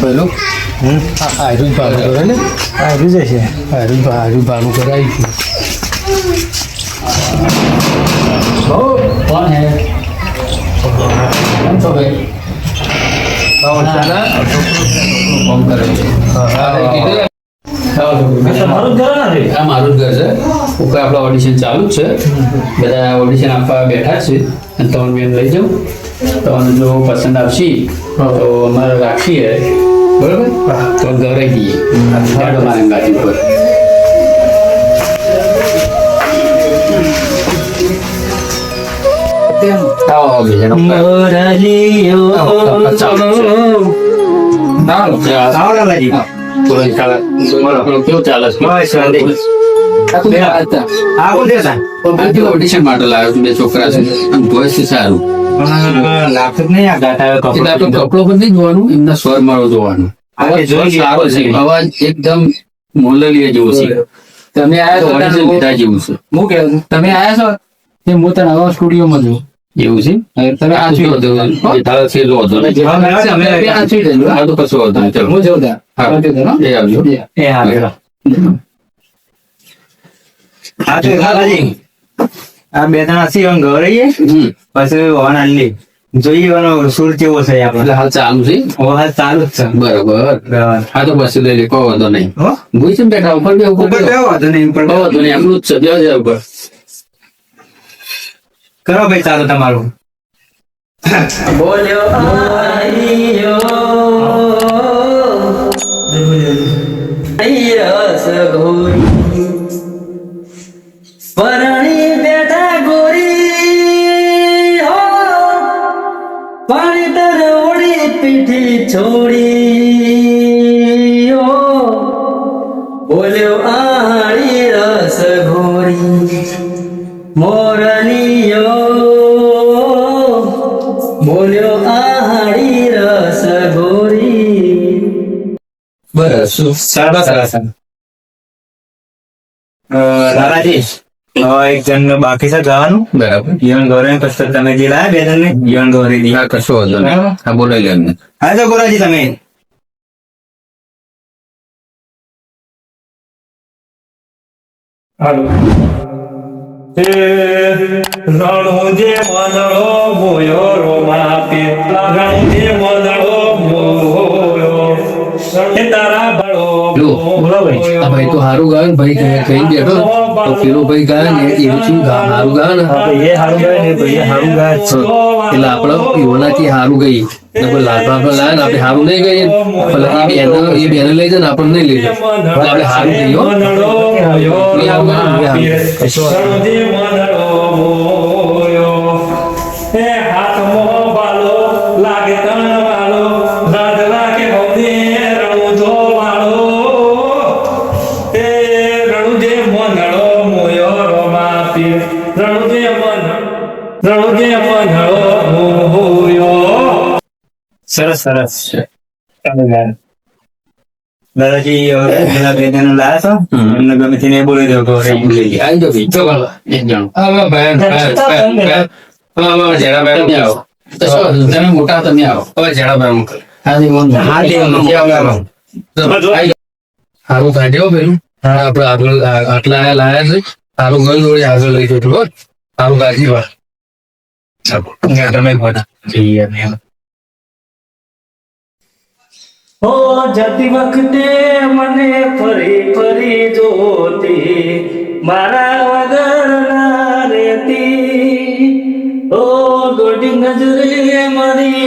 પેલું આયરું ભાનું કરે ને આયરું જ છે. આયરું ભાનું કરાવીશું. કોણ હે? કેમ છો ભાઈ? ફોન કરે છે. તમારું જ ઘર નથી? આ મારું જ ઘર છે. ઉપર આપણું ઓડિશન ચાલુ જ છે. બધા ઓડિશન આપવા બેઠા છે. અને તમને બેન લઈ જાઉં. તમને જો પસંદ આવશે તો અમારે રાખીએ, બરોબર? તો ગવરાઈ દઈએ. જાડો મારે ગાડી પર. આવો બીજા કેવું ચાલે છે? ઓડિશન માટે લાવ્યો છું. બે છોકરા છે અને ભોય છે સારું. કપડો પણ નહીં જોવાનું, એમના સ્વર મારો જોવાનું. અવાજ સારો છે, અવાજ એકદમ મોલલીય જેવો છે. તમે આયા છો ઓડિશન લીધા જેવું છે. હું કેવું તમે આયા છો તે હું તને આવા સ્ટુડિયોમાં જોઉં એવું છે. તમે આ શું હતો તારા છે જો હતો આ તો કશો હતો નહીં. ચલો હું જઉં ત્યાં એ આવજો. એ હા આ બે જણા છીએ ગૌરઈએ પછી વહન આલી જોઈએ સુર કેવો છે આપણે. એટલે હાલ ચાલુ છે. હાલ ચાલુ જ છે. બરોબર. હા તો પછી લઈ લે. કહો વાંધો નહીં. ભૂઈ છે બેઠા ઉપર બે ઉપર વાંધો નહીં કહો વાંધો નહીં. આપણું જ છે. બેહો જાય ઉપર. કરો ભાઈ ચાલો તમારું. બોલ્યો રસ ઘોરી પરણી બેઠા ગોરી હો પાણી તર ઓળી પીઠી છોડી હો બોલ્યો આળી રસ ઘોરી મોરલીયો બોલ્યો આળી રસ ઘોરી. બસ સરસ. દાદાજી એક જણ બાકી છે ગાવાનું. બરાબર. જીવન ગૌરવ પછી તમે જે લાયા બે જણ ને જીવન ગૌરવ દી. હા કશો વાંધો નહીં. હા બોલાવી લે એમને. હા તો ગોરાજી તમે રણુજે મનડો મોયો રોમા પીતા રણુજે મનડો મોયો એ તારા બળો બોલો ભાઈ. આ ભાઈ તો હારું ગાય ને ભાઈ કઈ બેઠો તો પેલો ભાઈ ગાય ને એ શું હારું ગાય ને એ હારું ગાય ને ભાઈ હારું ગાય છે. એટલે આપડે એવોનાથી હારું ગઈ લાલપા આપણે લાવે ને આપણે હારું નહીં ગઈએ એ બેને લઈ જાય ને આપણને નહીં લઈ જાય એટલે આપણે હારું ગઈ હો. મનડો મોયો એ હારું રોમા ગાય ને પીર કશો વાંધો રણુજે મનડો મોયો એ હાથમાં બાલો લાગે તણ વાળો રાજ લાગે ભવને રણુજો વાળો એ રણુજે મનડો મોયો રોમા પીર રણુજે મનડો મોયો. સરસ સરસ. દાદાજી પેલા બે જણ લાયા છો એમને ગમે તેને બોલી દો ગૌરવ લઈ ગયા. આવી જાઓ ભાઈ. તો ચાલો, એક જણ. હા જરા ભાઈ તમે આવો. કશો વાંધો નહીં. તમે મોટા તમે આવો. હવે જરા ભાઈ મોકલો. હા જી મોહન હારું કાઢ્યો પેલું આપડે આગળ આટલા લાયા છે હારું ગણ જોડે આગળ લઈ જતું હો હારું કાઢી વાર તમે બધા જઈએ ઓ જતી વખતે મને ફરી ફરી જોતી મારા વગર ના રહેતી ઓ દોઢી નજરે મારી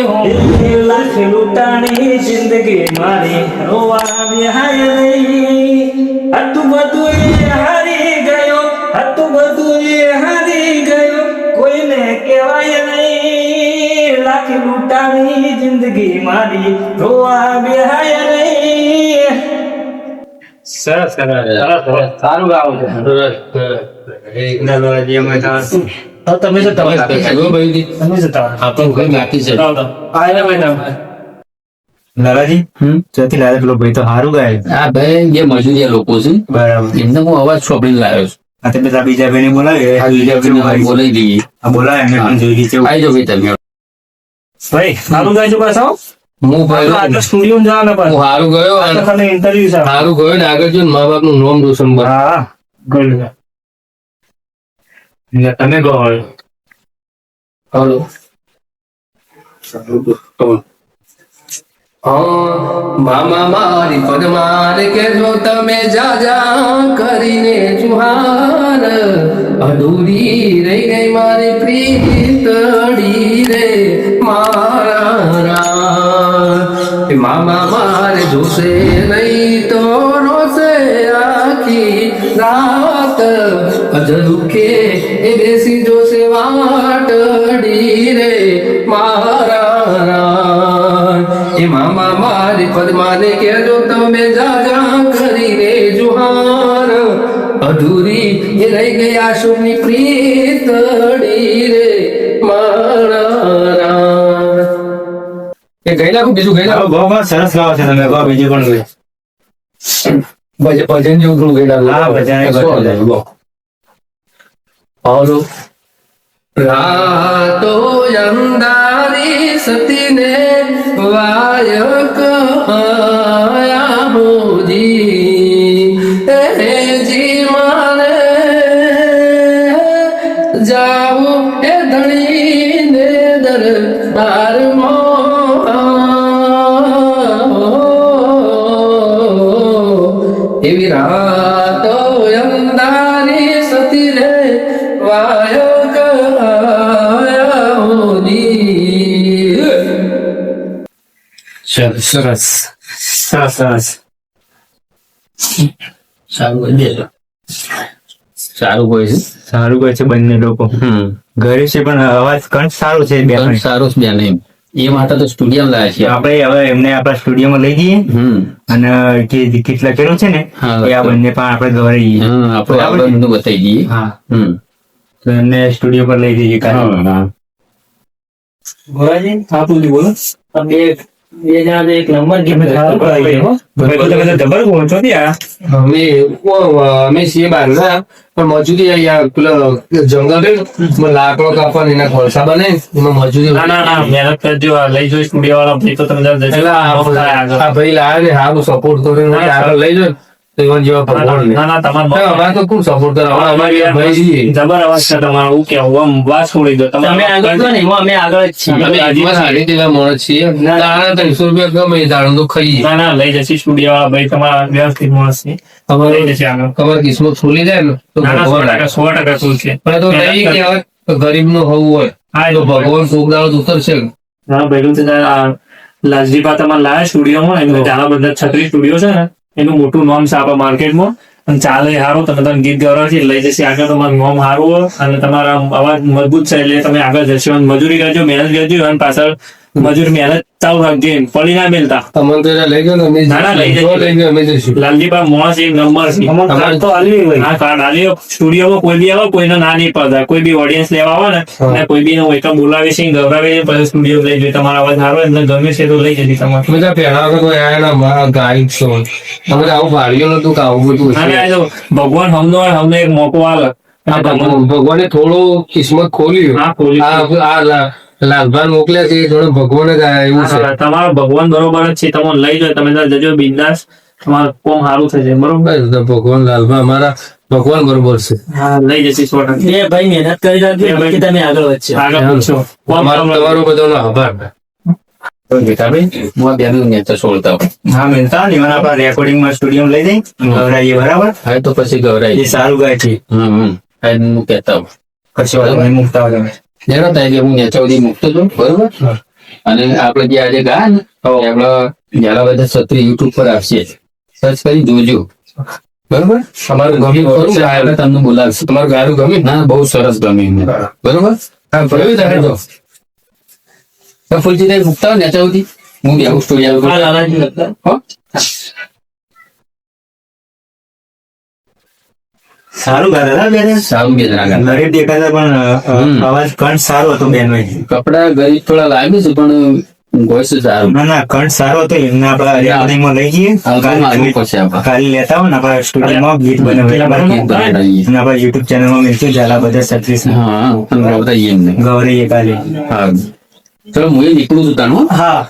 લાખ લૂંટાણી જિંદગી મારી રોવા બેહાય નહીં હતું બધું હારી ગયો હતું બધું હારી ગયો કોઈને કહેવાય નહીં લાખ લૂંટાણી જિંદગી મારી રોવા બેહાય નહીં. સરસ સારું ગાવું છે. દાદાજી અમે તમે જતા તમે જતા આપણું ઘર બાકી છે દાદાજી ચોથી લાવે પેલો ભાઈ તો સારું ગાય. આ ભાઈ જે મજૂરિયા લોકો છે બરાબર. એમને હું અવાજ છોપડીને લાવ્યો છું આ તે બધા બીજા ભાઈને બોલાવીએ. બોલાવી દઈએ બોલાવે એમને પણ જોઈ છે. આવી જાઓ ભાઈ તમે ભાઈ સારું ગાય છો પાછા હું ભાઈ આટલા સ્ટુડિયો જવાના હું પાછા હારું ગયો આ તો અને ખાલી ઇન્ટરવ્યુ છે હારું ગયો ને આગળ જો મા બાપ નું નામ રોશન બને. હા good. તમે કહો હવે. હાલો. મામા મારી પદમાર કે જો તમે જાજા કરીને ચુહાર અધૂરી રહી ગઈ મારી પ્રીતડી રે મારા મામા મારે જોશે નહીં તો રોશે આખી રાત અજડુકે એ બેસી જોશે વાટડી રે મારા એ મામા મારી પદ્માને કહેજો તમે જાજા કરીને જુહાર અધૂરી એ રહી ગઈ આશુની પ્રીતડી રે મારા એ ગઈ નાખું બીજું ગઈ નાખું. બહુ સરસ ગાવો છો તમે. કહો બીજું પણ કોઈ. ભજન જેવું થોડું ગઈ નાખું. હા, ભજન એક વાત. હાલો. રાતો અંધારી સતીને વાયક આયા મોજી એ જી માને જાવું એ ધણીને દરબારમાં એવી રાતો અંધારી સતી રે વાયક આયા મોજી. સરસ સરસ સરસ. સારું કરી દેજો. સારું કોઈ છે. સારું કહે છે બંને લોકો. ઘરે છે પણ અવાજ કંઠ સારો છે બે પણ સારું જ બેન એમ એ માટે તો સ્ટુડિયો લાયા છે. આપણે હવે એમને આપણા સ્ટુડિયોમાં લઈ જઈએ અને જે કેટલા ચલો છે ને હા, એ આ બંને પણ આપણે ગવરાઈએ. આપણે આ બધું બતાવી દઈએ. હા, હમ. તો એમને સ્ટુડિયો પર લઈ જઈએ કાલે. ગોરાજી હા પૂરી બોલો આ બે જણા તો એક નંબર ગેમ જબર પહોંચો ત્યાં. અમે છીએ બહારના પણ મજૂરી અહીંયા પેલા જંગલ છે ને, લાકડો કાપવા એના કોલસા બને એમાં મજૂરી. ના ના ના મહેનત કરજો આ લઈ જોઈ સ્ટુડિયો વાળા ભાઈ તો તમે જરા એટલે આ ભાઈ લાવે ને સારું સપોર્ટ કરીને આગળ લઈ જાય તો એવા જેવા ભગવાન ને ના ના તમારે અમારે તો કોણ સપોર્ટ કરે અમારે ભાઈ છીએ. જબર અવાજ છે તમારો હું કેવું આમ વાત છોડી દો તમે આગળ છો ને અમે આગળ જ છીએ અમે હાથમાં સાડી દેવા માણસ છીએ. તારા 300 રૂપિયા ગમે દાડો તો ખાઈએ. ના ના લઈ જશે સ્ટુડિયો વાળા ભાઈ તમારા વ્યવસ્થિત માણસ છે લઈ જશે આગળ. તમારી કિસ્મત ખુલી જાય ને તો ના ના ભગવાન 100% ખુલ છે પણ તો નહીં કહેવાય ગરીબ નું હોવું હોય હા તો ભગવાન કોક દાડો ઉતરશે. હા ભાઈ છે લાલજી પા તમારે લાયા સ્ટુડિયોમાં એનું ચાલા બધા 36 સ્ટુડિયો છે ને એનું મોટું નામ છે આપણા માર્કેટમાં અને ચાલે સારું તમે તમે ગીત ગવડાવશો લઈ જશે આગળ તમારું નામ સારું હોય અને તમારા અવાજ મજબૂત છે એટલે તમે આગળ જશો અને મજૂરી કરજો મહેનત કરજો અને પાછળ મજૂરી મહેનત ચાલુ રાખજો એમ પડી ના મેલતા. તમને તો લઈ ગયો ને અમે ના, ના, લઈ જજો. લઈ ગયો અમે જઈશું. લાલજીપા મોણસ એક નંબર છે તો હા કાર્ડ આલી સ્ટુડિયોમાં કોઈ બી આવે કોઈને ના નહીં પડતા કોઈ બી ઓડિયન્સ લેવા આવે ને અને કોઈ બી વેલકમ બોલાવે છે ગવરાવે છે પછી સ્ટુડિયો લઈ જોઈએ તમારા અવાજ સારો એમને ગમે છે તો લઈ જતી તમારે. બધા પહેલા વખત કોઈ આયા ના મારા ગાયક છો તમે આવું ભાડ્યું નતું કે આવું બધું અને છે. આ જો ભગવાન હમનો હોય હમને એક મોકો આલે આ ભગવાને થોડું કિસ્મત ખોલ્યું. હા, ખોલ્યું. આ લાલભાન મોકલ્યા છે એ થોડું ભગવાને જ આયા એવું છે. તમારો ભગવાન બરોબર જ છે તમે લઈ જાઓ તમે ત્યાં જજો બિંદાસ તમારું કોમ સારું થશે બરોબર. બસ તો ભગવાન લાલભા અમારા ભગવાન બરોબર છે. હા લઈ જશે 100%. બે ભાઈ મહેનત કરી રાખજો બાકી તમે આગળ વધશો આગળ વધશો તમારો બધાનો આભાર. હું આ બેનું નેતા છોડતા હોઉં. હા મિલતા ને મને આપણા રેકોર્ડિંગમાં સ્ટુડિયો લઈ જઈ ગવરાઈએ બરાબર. હા તો પછી ગવરાઈ એ સારું ગાય છે. હું કહેતા હોઉં કશી વાત નહીં મૂકતા હોય તમે. જરા થાય કે હું નેચા સુધી મૂકતો હતો બરોબર અને આપણે જે આજે ગયા ને આપડે જરા બધા સત્રી યુટ્યુબ પર આવશે સર્ચ કરી જોજો બરોબર. તમારું ગમ્યું ખરું આપણે તમને બોલાવશું. તમારું ગાયું ગમ્યું ના બહુ સરસ ગમ્યું એમને બરોબર. હા ભલે તારે જો ફૂલજી તારી મૂકતા હોય નેચા સુધી હું બેવું સ્ટોરી હા લાલાજી લગતા હો સારું ગાતા હતા બેન. સારું બે જણા ગાતા. ગરીબ દેખાતા પણ અવાજ કંઠ સારો હતો બેન. કપડા ગરીબ થોડા લાગ્યું છે પણ voice સારું. ના ના કંઠ સારો હતો એમને આપણા રેકોર્ડિંગમાં લઈ જઈએ માગવું પડશે આપણે. કાલે લેતા હોય ને આપણા સ્ટુડિયોમાં ગીત બનાવીએ અને આપણા યુટ્યુબ ચેનલમાં મિલશું ઝાલા બધા 36 હા અને ગવરાઈએ એમને ગૌરીએ કાલે. હા ચલો હું એ નીકળું છું તાનું. હા